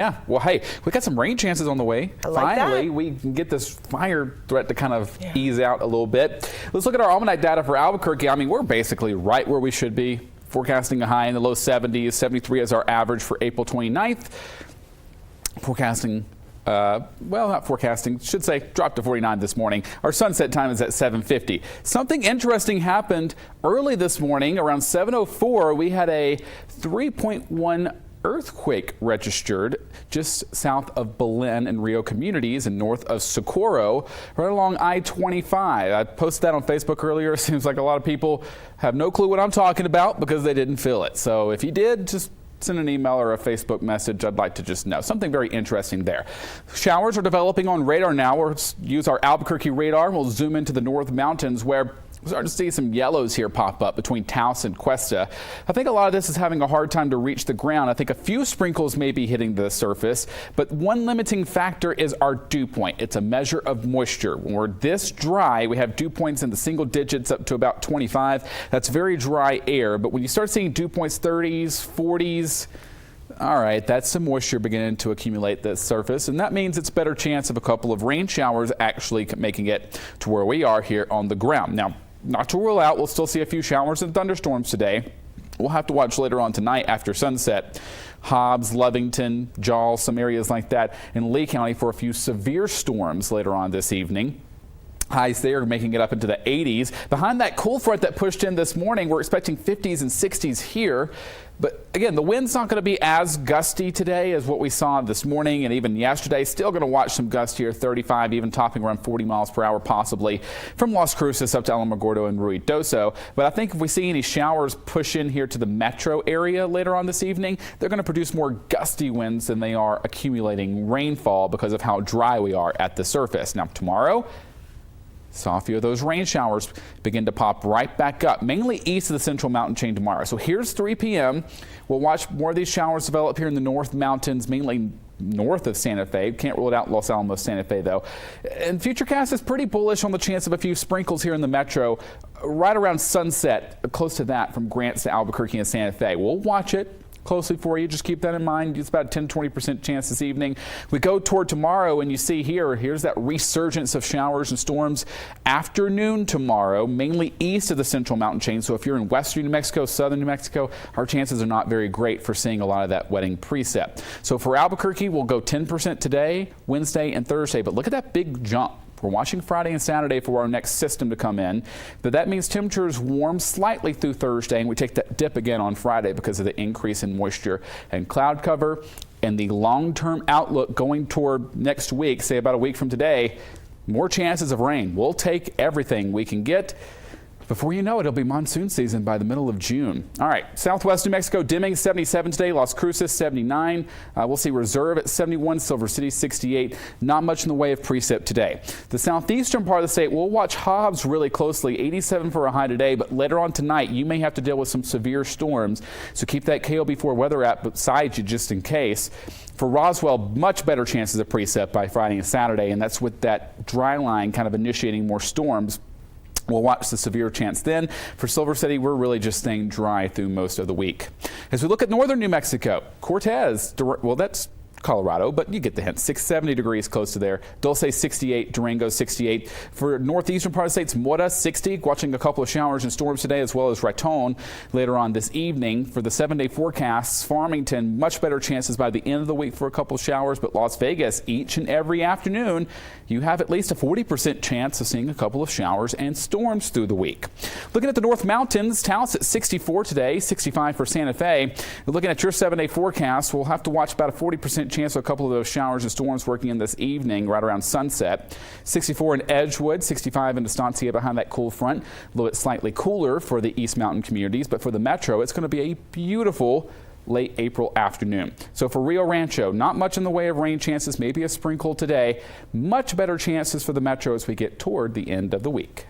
Yeah, well, hey, we got some rain chances on the way. Finally, we can get this fire threat to kind of ease out a little bit. Let's look at our almanac data for Albuquerque. I mean, we're basically right where we should be. Forecasting a high in the low 70s, 73 is our average for April 29th. Forecasting, well, not forecasting, should say dropped to 49 this morning. Our sunset time is at 7:50. Something interesting happened early this morning. Around 7:04, we had a 3.1 earthquake registered just south of Belen and Rio communities and north of Socorro, right along I-25. I posted that on Facebook earlier. It seems like a lot of people have no clue what I'm talking about because they didn't feel it. So if you did, just send an email or a Facebook message. I'd like to just know. Something very interesting there. Showers are developing on radar now. We'll use our Albuquerque radar. We'll zoom into the North Mountains where we're starting to see some yellows here pop up between Taos and Cuesta. I think a lot of this is having a hard time to reach the ground. I think a few sprinkles may be hitting the surface, but one limiting factor is our dew point. It's a measure of moisture. When we're this dry, we have dew points in the single digits up to about 25. That's very dry air, but when you start seeing dew points 30s, 40s, all right, that's some moisture beginning to accumulate the surface, and that means it's a better chance of a couple of rain showers actually making it to where we are here on the ground. Now, not to rule out, we'll still see a few showers and thunderstorms today. We'll have to watch later on tonight after sunset. Hobbs, Lovington, Jaws, some areas like that in Lee County for a few severe storms later on this evening. Highs there making it up into the 80s. Behind that cool front that pushed in this morning, we're expecting 50s and 60s here. But again, the wind's not going to be as gusty today as what we saw this morning and even yesterday. Still going to watch some gusts here, 35, even topping around 40 miles per hour possibly from Las Cruces up to Alamogordo and Ruidoso. But I think if we see any showers push in here to the metro area later on this evening, they're going to produce more gusty winds than they are accumulating rainfall because of how dry we are at the surface. Now tomorrow, saw a few of those rain showers begin to pop right back up, mainly east of the Central Mountain Chain tomorrow. So here's 3 p.m. We'll watch more of these showers develop here in the North Mountains, mainly north of Santa Fe. Can't rule it out Los Alamos, Santa Fe, though. And Futurecast is pretty bullish on the chance of a few sprinkles here in the metro right around sunset, close to that from Grants to Albuquerque and Santa Fe. We'll watch it closely for you. Just keep that in mind. It's about a 10-20% chance this evening. We go toward tomorrow and you see here's that resurgence of showers and storms afternoon tomorrow, mainly east of the Central Mountain Chain. So if you're in western New Mexico, southern New Mexico, our chances are not very great for seeing a lot of that wetting precip. So for Albuquerque, we'll go 10% today, Wednesday and Thursday. But look at that big jump. We're watching Friday and Saturday for our next system to come in, but that means temperatures warm slightly through Thursday, and we take that dip again on Friday because of the increase in moisture and cloud cover. And the long-term outlook going toward next week, say about a week from today, more chances of rain. We'll take everything we can get. Before you know it, it'll be monsoon season by the middle of June. All right, southwest New Mexico dimming 77 today, Las Cruces 79. We'll see Reserve at 71, Silver City 68. Not much in the way of precip today. The southeastern part of the state, we'll watch Hobbs really closely, 87 for a high today, but later on tonight, you may have to deal with some severe storms. So keep that KO4 weather app beside you just in case. For Roswell, much better chances of precip by Friday and Saturday, and that's with that dry line kind of initiating more storms. We'll watch the severe chance then. For Silver City, we're really just staying dry through most of the week. As we look at northern New Mexico, Cortez, well, that's Colorado, but you get the hint. 70 degrees close to there. Dulce 68, Durango 68. For northeastern part of the states, Mora 60. Watching a couple of showers and storms today, as well as Raton later on this evening. For the 7-day forecasts, Farmington, much better chances by the end of the week for a couple of showers, but Las Vegas, each and every afternoon, you have at least a 40% chance of seeing a couple of showers and storms through the week. Looking at the North Mountains, Taos at 64 today, 65 for Santa Fe. Looking at your 7-day forecast, we'll have to watch about a 40% chance of a couple of those showers and storms working in this evening right around sunset. 64 in Edgewood, 65 in Estancia behind that cool front. A little bit slightly cooler for the East Mountain communities, but for the metro, it's going to be a beautiful late April afternoon. So for Rio Rancho, not much in the way of rain chances, maybe a sprinkle today. Much better chances for the metro as we get toward the end of the week.